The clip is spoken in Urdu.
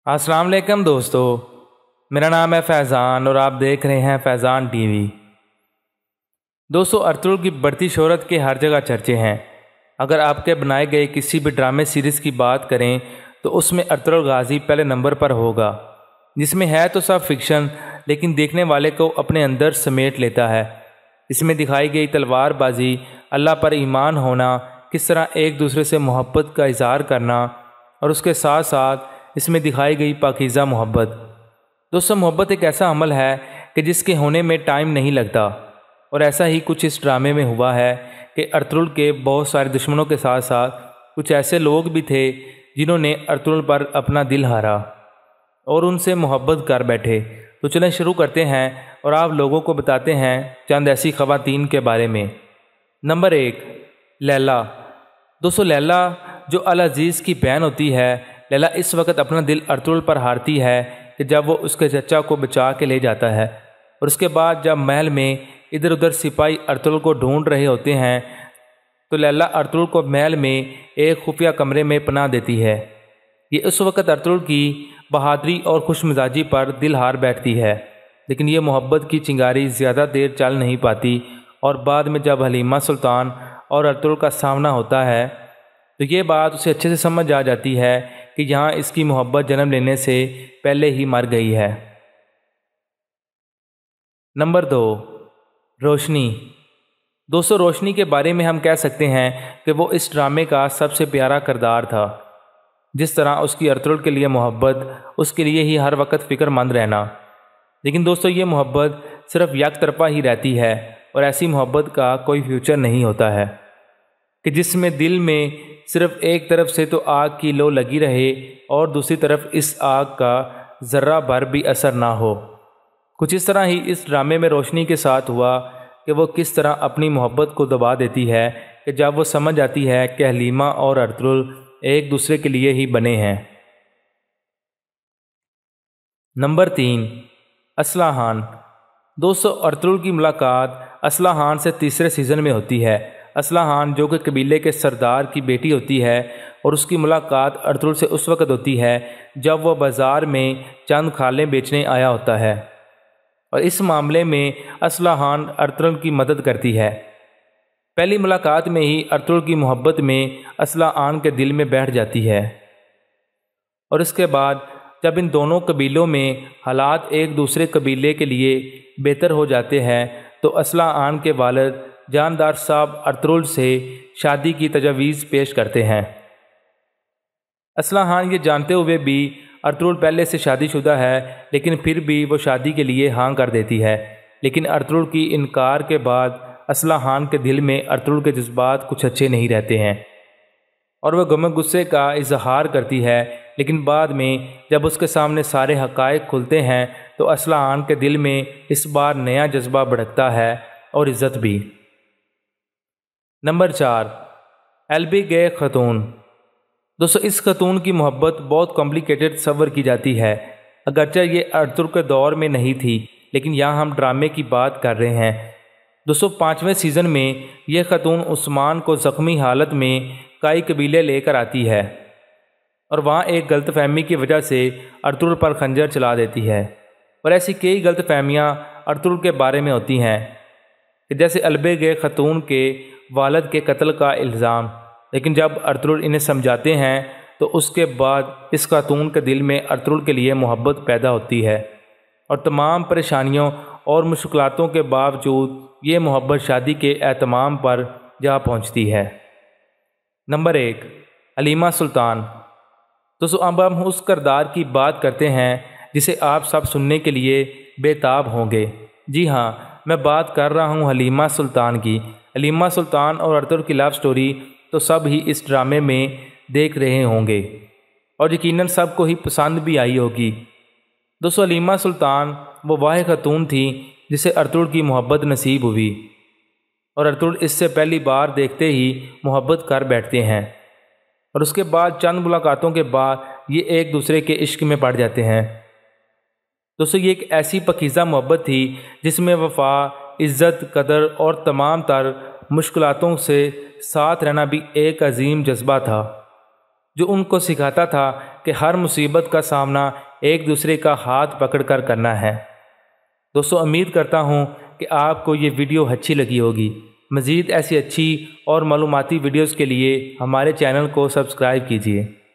السلام علیکم دوستو، میرا نام ہے فیضان اور آپ دیکھ رہے ہیں فیضان ٹی وی۔ دوستو، ارطغرل کی بڑھتی شہرت کے ہر جگہ چرچے ہیں۔ اگر آپ کے بنائے گئے کسی بھی ڈرامے سیریز کی بات کریں تو اس میں ارطغرل غازی پہلے نمبر پر ہوگا، جس میں ہے تو سب فکشن لیکن دیکھنے والے کو اپنے اندر سمیٹ لیتا ہے۔ اس میں دکھائی گئی تلوار بازی، اللہ پر ایمان ہونا، کس طرح ایک دوسرے سے محبت کا اظہار کرنا، اور اس کے ساتھ ساتھ اس میں دکھائی گئی پاکیزہ محبت۔ دوستو، محبت ایک ایسا عمل ہے کہ جس کے ہونے میں ٹائم نہیں لگتا، اور ایسا ہی کچھ اس ڈرامے میں ہوا ہے کہ ارطغرل کے بہت سارے دشمنوں کے ساتھ ساتھ کچھ ایسے لوگ بھی تھے جنہوں نے ارطغرل پر اپنا دل ہارا اور ان سے محبت کر بیٹھے۔ تو چلیں شروع کرتے ہیں اور آپ لوگوں کو بتاتے ہیں چند ایسی خواتین کے بارے میں۔ نمبر 1، لیلا۔ دوستو، لیلا جو العزیز کی بہن ہوتی ہے، لیلا اس وقت اپنا دل ارطغرل پر ہارتی ہے کہ جب وہ اس کے چچا کو بچا کے لے جاتا ہے، اور اس کے بعد جب محل میں ادھر ادھر سپاہی ارطغرل کو ڈھونڈ رہے ہوتے ہیں تو لیلا ارطغرل کو محل میں ایک خفیہ کمرے میں پناہ دیتی ہے۔ یہ اس وقت ارطغرل کی بہادری اور خوش مزاجی پر دل ہار بیٹھتی ہے، لیکن یہ محبت کی چنگاری زیادہ دیر چل نہیں پاتی، اور بعد میں جب حلیمہ سلطان اور ارطغرل کا سامنا ہوتا ہے تو یہ بات اسے اچھے سے سمجھ آ جاتی ہے کہ یہاں اس کی محبت جنم لینے سے پہلے ہی مر گئی ہے۔ نمبر 2، روشنی۔ دوستو، روشنی کے بارے میں ہم کہہ سکتے ہیں کہ وہ اس ڈرامے کا سب سے پیارا کردار تھا۔ جس طرح اس کی ارطغرل کے لیے محبت، اس کے لیے ہی ہر وقت فکر مند رہنا، لیکن دوستو یہ محبت صرف یک طرفہ ہی رہتی ہے، اور ایسی محبت کا کوئی فیوچر نہیں ہوتا ہے کہ جس میں دل میں صرف ایک طرف سے تو آگ کی لو لگی رہے اور دوسری طرف اس آگ کا ذرہ بھر بھی اثر نہ ہو۔ کچھ اس طرح ہی اس ڈرامے میں روشنی کے ساتھ ہوا کہ وہ کس طرح اپنی محبت کو دبا دیتی ہے کہ جب وہ سمجھ آتی ہے کہ حلیمہ اور ارطغرل ایک دوسرے کے لیے ہی بنے ہیں۔ نمبر 3، اصلاحان۔ دوستو، ارطغرل کی ملاقات اصلاحان سے تیسرے سیزن میں ہوتی ہے۔ اصلاحان جو کہ قبیلے کے سردار کی بیٹی ہوتی ہے، اور اس کی ملاقات ارطغرل سے اس وقت ہوتی ہے جب وہ بازار میں چند کھالیں بیچنے آیا ہوتا ہے، اور اس معاملے میں اصلاحان ارطغرل کی مدد کرتی ہے۔ پہلی ملاقات میں ہی ارطغرل کی محبت میں اصلاحان کے دل میں بیٹھ جاتی ہے، اور اس کے بعد جب ان دونوں قبیلوں میں حالات ایک دوسرے قبیلے کے لیے بہتر ہو جاتے ہیں تو اصلاحان کے والد جاندار صاحب ارطغرل سے شادی کی تجویز پیش کرتے ہیں۔ اصلاحان یہ جانتے ہوئے بھی ارطغرل پہلے سے شادی شدہ ہے، لیکن پھر بھی وہ شادی کے لیے ہاں کر دیتی ہے، لیکن ارطغرل کی انکار کے بعد اصلاحان کے دل میں ارطغرل کے جذبات کچھ اچھے نہیں رہتے ہیں، اور وہ غم غصے کا اظہار کرتی ہے، لیکن بعد میں جب اس کے سامنے سارے حقائق کھلتے ہیں تو اصلاحان کے دل میں اس بار نیا جذبہ بھڑکتا ہے اور عزت بھی۔ نمبر 4، ایلبی گے خاتون۔ دوستو، اس خاتون کی محبت بہت کمپلیکیٹڈ تصور کی جاتی ہے، اگرچہ یہ ارطغرل کے دور میں نہیں تھی، لیکن یہاں ہم ڈرامے کی بات کر رہے ہیں۔ دوستو، 5ویں سیزن میں یہ خاتون عثمان کو زخمی حالت میں کئی قبیلے لے کر آتی ہے، اور وہاں ایک غلط فہمی کی وجہ سے ارطغرل پر خنجر چلا دیتی ہے، اور ایسی کئی غلط فہمیاں ارطغرل کے بارے میں ہوتی ہیں کہ جیسے ایلبی گے خاتون کے والد کے قتل کا الزام، لیکن جب ارطغرل انہیں سمجھاتے ہیں تو اس کے بعد اس خاتون کے دل میں ارطغرل کے لیے محبت پیدا ہوتی ہے، اور تمام پریشانیوں اور مشکلاتوں کے باوجود یہ محبت شادی کے اہتمام پر جا پہنچتی ہے۔ نمبر 1، حلیمہ سلطان۔ دوستو، اب ہم اس کردار کی بات کرتے ہیں جسے آپ سب سننے کے لیے بے تاب ہوں گے۔ جی ہاں، میں بات کر رہا ہوں حلیمہ سلطان کی۔ حلیمہ سلطان اور ارطغرل کی لو سٹوری تو سب ہی اس ڈرامے میں دیکھ رہے ہوں گے، اور یقیناً سب کو ہی پسند بھی آئی ہوگی۔ دوستو، حلیمہ سلطان وہ واحد خاتون تھی جسے ارطغرل کی محبت نصیب ہوئی، اور ارطغرل اس سے پہلی بار دیکھتے ہی محبت کر بیٹھتے ہیں، اور اس کے بعد چند ملاقاتوں کے بعد یہ ایک دوسرے کے عشق میں پڑ جاتے ہیں۔ دوستو، یہ ایک ایسی پاکیزہ محبت تھی جس میں وفا، عزت، قدر اور تمام تر مشکلاتوں سے ساتھ رہنا بھی ایک عظیم جذبہ تھا، جو ان کو سکھاتا تھا کہ ہر مصیبت کا سامنا ایک دوسرے کا ہاتھ پکڑ کر کرنا ہے۔ دوستو، امید کرتا ہوں کہ آپ کو یہ ویڈیو اچھی لگی ہوگی۔ مزید ایسی اچھی اور معلوماتی ویڈیوز کے لیے ہمارے چینل کو سبسکرائب کیجیے۔